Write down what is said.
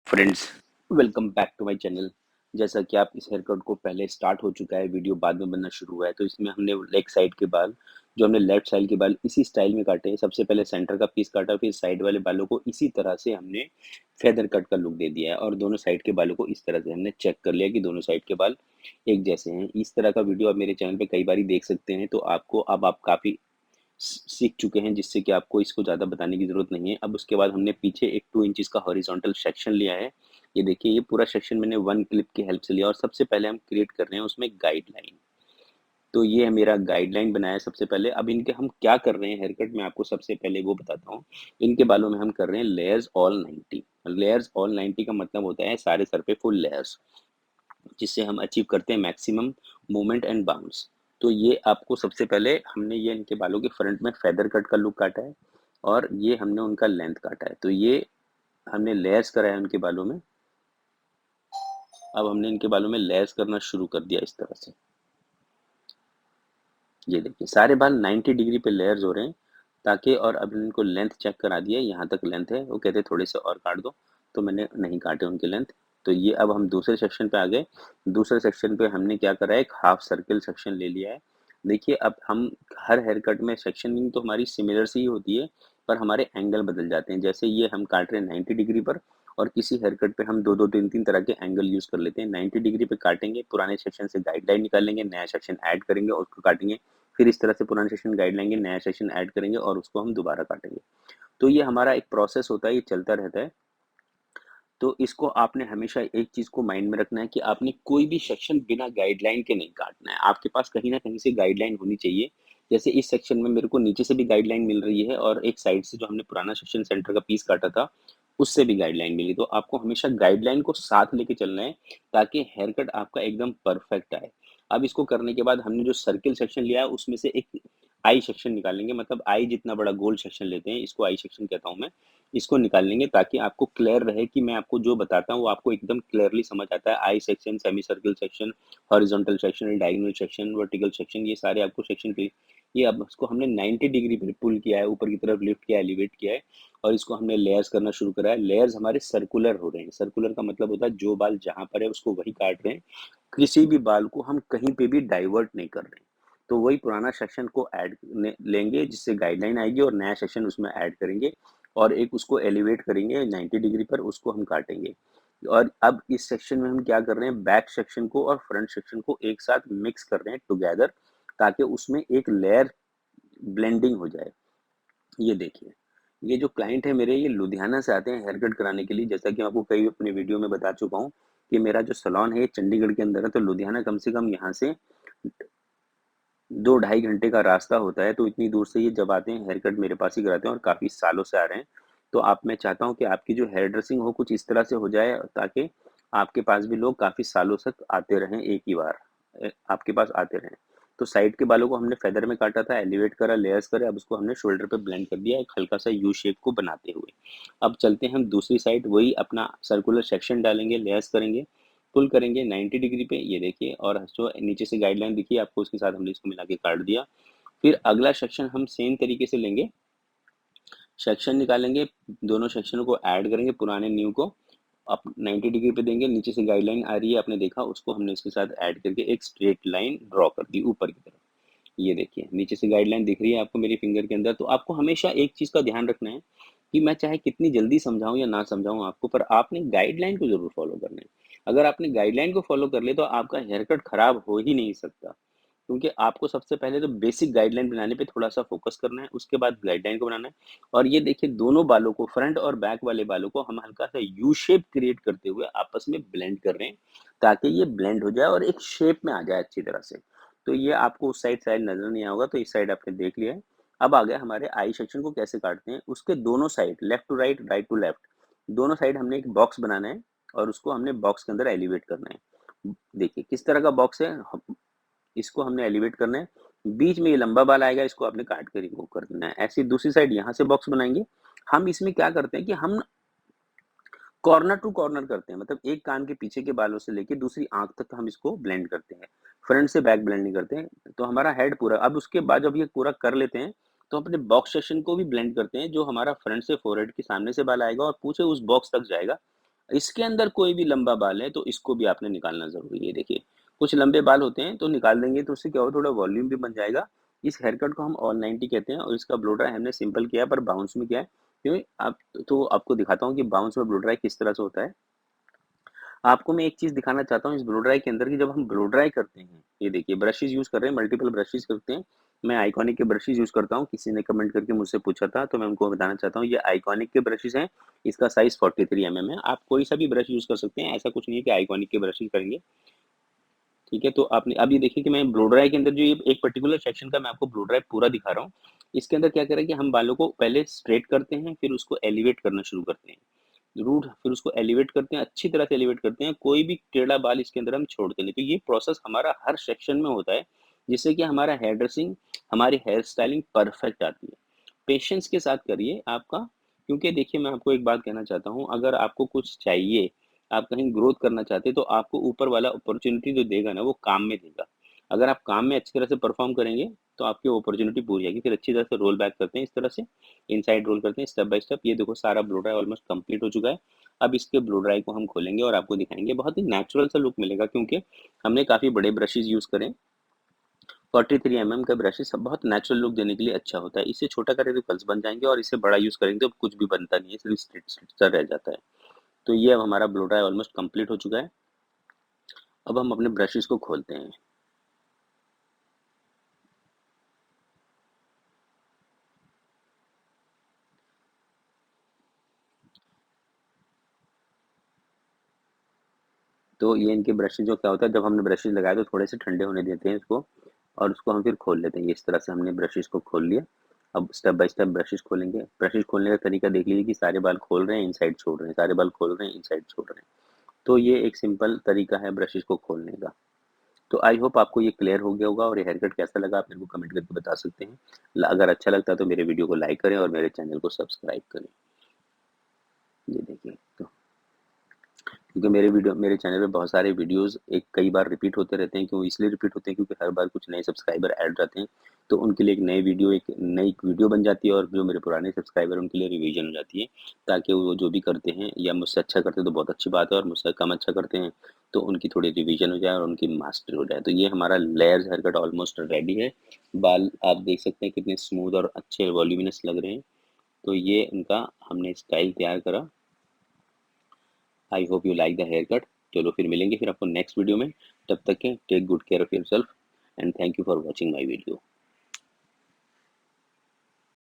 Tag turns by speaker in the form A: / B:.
A: Friends, welcome back to my channel. जैसा कि आप इस हेयर कट को पहले स्टार्ट हो चुका है, वीडियो बाद में बनना शुरू हुआ है, तो इसमें हमने लेग साइड के बाल, जो हमने लेफ्ट साइड के बाल इसी स्टाइल में काटे हैं। सबसे पहले सेंटर का पीस काटा, फिर साइड वाले बालों को इसी तरह से हमने फेदर कट का लुक दे दिया है और दोनों साइड के बालों को इस तरह से हमने चेक कर लिया कि दोनों साइड के बाल एक जैसे हैं। इस तरह का वीडियो आप मेरे चैनल पे कई बार देख सकते हैं, तो आपको अब आप काफ़ी सीख चुके हैं, जिससे कि आपको इसको ज़्यादा बताने की ज़रूरत नहीं है। अब उसके बाद हमने पीछे एक 2 इंचेस का हॉरिजॉन्टल सेक्शन लिया है। ये देखिए, ये पूरा सेक्शन मैंने 1 क्लिप की हेल्प से लिया और सबसे पहले हम क्रिएट कर रहे हैं उसमें गाइडलाइन। तो ये है मेरा गाइडलाइन बनाया है सबसे पहले। अब इनके हम क्या कर रहे हैं हेयर कट में, आपको सबसे पहले वो बताता हूँ। इनके बालों में हम कर रहे हैं लेयर्स ऑल 90। लेयर्स ऑल 90 का मतलब होता है सारे सर पे फुल लेयर्स, जिससे हम अचीव करते हैं मैक्सिमम मूवमेंट एंड बाउंस। तो ये आपको सबसे पहले हमने ये इनके बालों के फ्रंट में फेदर कट का लुक काटा है और ये हमने उनका लेंथ काटा है। तो ये हमने लेयर्स करा है उनके बालों में। अब हमने इनके बालों में लेयर्स करना शुरू कर दिया इस तरह से। ये देखिए, सारे बाल 90 डिग्री पे लेयर्स हो रहे हैं ताकि, और अब इनको लेंथ चेक करा दिया, यहाँ तक लेंथ है। वो कहते थोड़े से और काट दो, तो मैंने नहीं काटे उनके लेंथ। तो ये अब हम दूसरे सेक्शन पे आ गए। दूसरे सेक्शन पे हमने क्या करा है, एक हाफ सर्किल सेक्शन ले लिया है। देखिए, अब हम हर हेयर कट में सेक्शनिंग तो हमारी सिमिलर सी ही होती है, पर हमारे एंगल बदल जाते हैं। जैसे ये हम काट रहे हैं 90 डिग्री पर, और किसी हेयर कट पे हम 2-2, 3-3 तरह के एंगल यूज़ कर लेते हैं। 90 डिग्री पे काटेंगे, पुराने सेक्शन से गाइडलाइन निकालेंगे, नया सेक्शन ऐड करेंगे और उसको काटेंगे। फिर इस तरह से पुराना सेशन गाइड लेंगे, नया सेशन ऐड करेंगे और उसको हम दोबारा काटेंगे। तो ये हमारा एक प्रोसेस होता है, ये चलता रहता है। तो इसको आपने हमेशा एक चीज़ को माइंड में रखना है कि आपने कोई भी सेक्शन बिना गाइडलाइन के नहीं काटना है। आपके पास कहीं न कहीं से गाइडलाइन होनी चाहिए। जैसे इस सेक्शन में मेरे को नीचे से भी गाइडलाइन मिल रही है और एक साइड से जो हमने पुराना सेक्शन सेंटर का पीस काटा था, उससे भी गाइडलाइन मिली। तो आपको हमेशा गाइडलाइन को साथ लेके चलना है ताकि हेयर कट आपका एकदम परफेक्ट आए। अब इसको करने के बाद हमने जो सर्किल सेक्शन लिया है, उसमें से एक आई सेक्शन निकालेंगे, मतलब आई जितना बड़ा गोल सेक्शन लेते हैं, इसको आई सेक्शन कहता हूँ मैं। इसको निकाल लेंगे ताकि आपको क्लियर रहे कि मैं आपको जो बताता हूँ वो आपको एकदम क्लियरली समझ आता है। I section, semi circle section, horizontal section, diagonal section, vertical section, ये सारे आपको सेक्शन क्लियर। ये अब इसको हमने 90 डिग्री पे पुल किया है, ऊपर की तरफ लिफ्ट किया है, एलिवेट किया है और इसको हमने लेयर्स करना शुरू करा है। लेयर्स हमारे सर्कुलर हो रहे हैं। सर्कुलर का मतलब होता है जो बाल जहाँ पर है उसको वही काट रहे हैं, किसी भी बाल को हम कहीं पे भी डाइवर्ट नहीं कर रहे हैं। तो वही पुराना सेक्शन को ऐड लेंगे, जिससे गाइडलाइन आएगी, और नया सेक्शन उसमें ऐड करेंगे और एक उसको एलिवेट करेंगे 90 डिग्री पर, उसको हम काटेंगे। और अब इस सेक्शन में हम क्या कर रहे हैं, बैक सेक्शन को और फ्रंट सेक्शन को एक साथ मिक्स कर रहे हैं टुगेदर, ताकि उसमें एक लेयर ब्लेंडिंग हो जाए। ये देखिए, ये जो क्लाइंट है मेरे, ये लुधियाना से आते हैं हेयर कट कराने के लिए। जैसा कि मैं आपको कई अपने वीडियो में बता चुका हूँ कि मेरा जो सैलून है ये चंडीगढ़ के अंदर है, तो लुधियाना कम से कम यहाँ से 2 ढाई घंटे का रास्ता होता है। तो इतनी दूर से ये जब आते हैं हेयर कट मेरे पास ही कराते हैं और काफ़ी सालों से आ रहे हैं। तो आप, मैं चाहता हूँ कि आपकी जो हेयर ड्रेसिंग हो कुछ इस तरह से हो जाए ताकि आपके पास भी लोग काफ़ी सालों तक आते रहें, एक ही बार आपके पास आते रहें। तो साइड के बालों को हमने फेदर में काटा था, एलिवेट करा, लेयर्स करे, अब उसको हमने शोल्डर पे ब्लेंड कर दिया एक हल्का सा यू शेप को बनाते हुए। अब चलते हैं हम दूसरी साइड, वही अपना सर्कुलर सेक्शन डालेंगे, लेयर्स करेंगे, पुल करेंगे 90 डिग्री पे, ये देखिए, और जो नीचे से गाइडलाइन दिखी आपको उसके साथ हमने इसको मिला के काट दिया। फिर अगला सेक्शन हम सेम तरीके से लेंगे, सेक्शन निकालेंगे, दोनों सेक्शनों को ऐड करेंगे, पुराने न्यू को आप 90 डिग्री पे देंगे। नीचे से गाइडलाइन आ रही है, आपने देखा, उसको हमने इसके साथ ऐड करके एक स्ट्रेट लाइन ड्रॉ कर दी ऊपर की तरफ। ये देखिए, नीचे से गाइडलाइन दिख रही है आपको मेरी फिंगर के अंदर। तो आपको हमेशा एक चीज़ का ध्यान रखना है कि मैं चाहे कितनी जल्दी समझाऊँ या ना समझाऊँ आपको, पर आपने गाइडलाइन को ज़रूर फ़ॉलो करना है। अगर आपने गाइडलाइन को फ़ॉलो कर लिया तो आपका हेयर कट खराब हो ही नहीं सकता। क्योंकि आपको सबसे पहले तो बेसिक गाइडलाइन बनाने पे थोड़ा-सा फ़ोकस करना है, उसके बाद गाइडलाइन को बनाना है। और ये देखिए, दोनों बालों को, फ्रंट और बैक वाले बालों को हम हल्का-सा यू शेप क्रिएट करते हुए आपस में ब्लेंड कर रहे हैं, ताकि ये ब्लेंड हो जाए और एक शेप में आ जाए अच्छी तरह से। तो ये आपको उस साइड शायद नज़र नहीं आया होगा, तो इस साइड आपने देख लिया है। अब आ गया हमारे आई सेक्शन को कैसे काटते हैं, उसके दोनों side, left to right, right to left, दोनों साइड हमने एक बॉक्स बनाना है और उसको हमने बॉक्स के अंदर एलिवेट करना है। देखिए किस तरह का बॉक्स है, इसको हमने एलिवेट करना है। बीच में ये लंबा बाल आएगा, इसको आपने काट के रिमूव कर देना है। ऐसे दूसरी साइड यहाँ से बॉक्स बनाएँगे। हम इसमें क्या करते हैं कि हम कॉर्नर टू कॉर्नर करते हैं, मतलब एक कान के पीछे के बालों से लेके दूसरी आँख तक हम इसको ब्लेंड करते हैं। फ्रंट से बैक ब्लेंड नहीं करते हैं, तो हमारा हेड पूरा, अब उसके बाद जब ये पूरा कर लेते हैं, तो अपने बॉक्स सेक्शन को भी ब्लेंड करते हैं, जो हमारा फ्रंट से फोरहेड के सामने से बाल आएगा और पूछे उस बॉक्स तक जाएगा। इसके अंदर कोई भी लंबा बाल है तो इसको भी आपने निकालना ज़रूरी है। देखिए, कुछ लंबे बाल होते हैं तो निकाल देंगे तो उससे क्या होगा, थोड़ा वॉल्यूम भी बन जाएगा। इस हेयर कट को हम ऑल 90 कहते हैं और इसका ब्लो ड्राई हमने सिंपल किया है, पर बाउंस में किया है। क्यों? आप तो आपको दिखाता हूँ कि बाउंस में ब्लो ड्राई किस तरह से होता है। आपको मैं एक चीज़ दिखाना चाहता हूँ इस ब्लो ड्राई के अंदर कि जब हम ब्लो ड्राई करते हैं, ये देखिए ब्रशेज़ यूज़ कर रहे हैं, मल्टीपल ब्रशेज़ करते हैं। मैं आइकॉनिक के ब्रशेज़ यूज़ करता हूँ, किसी ने कमेंट करके मुझसे पूछा था तो मैं उनको बताना चाहता हूँ ये आइकॉनिक के ब्रशेज़ हैं, इसका साइज़ 43 mm है। आप कोई सा भी ब्रश यूज़ कर सकते हैं, ऐसा कुछ नहीं है कि आइकॉनिक के ब्रशेज़ करेंगे। ठीक है, तो आपने अब ये देखिए कि मैं ब्लो ड्राई के अंदर जो ये एक पर्टिकुलर सेक्शन का मैं आपको ब्लो ड्राई पूरा दिखा रहा हूँ। इसके अंदर क्या करें कि हम बालों को पहले स्ट्रेट करते हैं, फिर उसको एलिवेट करना शुरू करते हैं। रूट फिर उसको एलिवेट करते हैं, अच्छी तरह से एलिवेट करते हैं, कोई भी टेढ़ा बाल इसके अंदर हम छोड़ते नहीं। तो ये प्रोसेस हमारा हर सेक्शन में होता है, जिससे कि हमारा हेयर ड्रेसिंग, हमारी हेयर स्टाइलिंग परफेक्ट आती है। पेशेंस के साथ करिए आपका, क्योंकि देखिए मैं आपको एक बात कहना चाहता हूँ, अगर आपको कुछ चाहिए, आप कहीं ग्रोथ करना चाहते हैं, तो आपको ऊपर वाला अपॉर्च्युनिटी जो देगा ना, वो काम में देगा। अगर आप काम में अच्छी तरह से परफॉर्म करेंगे, तो आपकी अपॉर्च्युनिटी पूरी जाएगी। फिर अच्छी तरह से रोल बैक करते हैं इस तरह से, इनसाइड रोल करते हैं स्टेप बाय स्टेप। ये देखो सारा ब्लो ड्राई ऑलमोस्ट कंप्लीट हो चुका है। अब इसके ब्लो ड्राई को हम खोलेंगे और आपको दिखाएँगे, बहुत ही नेचुरल सा लुक मिलेगा क्योंकि हमने काफ़ी बड़े ब्रशेज़ यूज़ करे। 43 mm का ब्रशेज़ बहुत नेचुरल लुक देने के लिए अच्छा होता है। इसे छोटा करें तो कर्ल्स बन जाएँगे और इसे बड़ा यूज़ करेंगे तो कुछ भी बनता नहीं है, सिर्फ स्ट्रेट स्ट्रेट सा रह जाता है। तो ये अब हमारा ब्लो ड्राई ऑलमोस्ट कंप्लीट हो चुका है। अब हम अपने ब्रशेज़ को खोलते हैं। तो ये इनके ब्रशेज़ जो क्या होता है, जब हमने ब्रशेज़ लगाए तो थोड़े से ठंडे होने देते हैं इसको और उसको हम फिर खोल लेते हैं। ये इस तरह से हमने ब्रशेज़ को खोल लिया। अब स्टेप बाय स्टेप ब्रशेज़ खोलेंगे। ब्रशेज़ खोलने का तरीका देख लीजिए कि सारे बाल खोल रहे हैं, इनसाइड छोड़ रहे हैं, सारे बाल खोल रहे हैं, इनसाइड छोड़ रहे हैं। तो ये एक सिंपल तरीका है ब्रशेज़ को खोलने का। तो आई होप आपको ये क्लियर हो गया होगा और ये हेयर कट कैसा लगा आप मेरे को कमेंट करके बता सकते हैं। अगर अच्छा लगता है तो मेरे वीडियो को लाइक करें और मेरे चैनल को सब्सक्राइब करें। ये देखिए तो क्योंकि मेरे चैनल पे बहुत सारे वीडियोस एक कई बार रिपीट होते रहते हैं। क्यों इसलिए रिपीट होते हैं? क्योंकि हर बार कुछ नए सब्सक्राइबर ऐड हो जाते हैं, तो उनके लिए एक नई वीडियो बन जाती है और जो मेरे पुराने सब्सक्राइबर हैं उनके लिए रिवीजन हो जाती है, ताकि वो जो भी करते हैं या मुझसे अच्छा करते हैं तो बहुत अच्छी बात है और मुझसे कम अच्छा करते हैं तो उनकी थोड़ी रिवीजन हो जाए और उनकी मास्टरी हो जाए। तो ये हमारा layers hair cut almost ready है। बाल आप देख सकते हैं कितने स्मूथ और अच्छे वॉल्यूमिनस लग रहे हैं। तो ये उनका हमने स्टाइल तैयार करा। I hope you like the hair cut. चलो फिर मिलेंगे फिर आपको नेक्स्ट वीडियो में। तब तक के take good care of yourself and thank you for watching my video.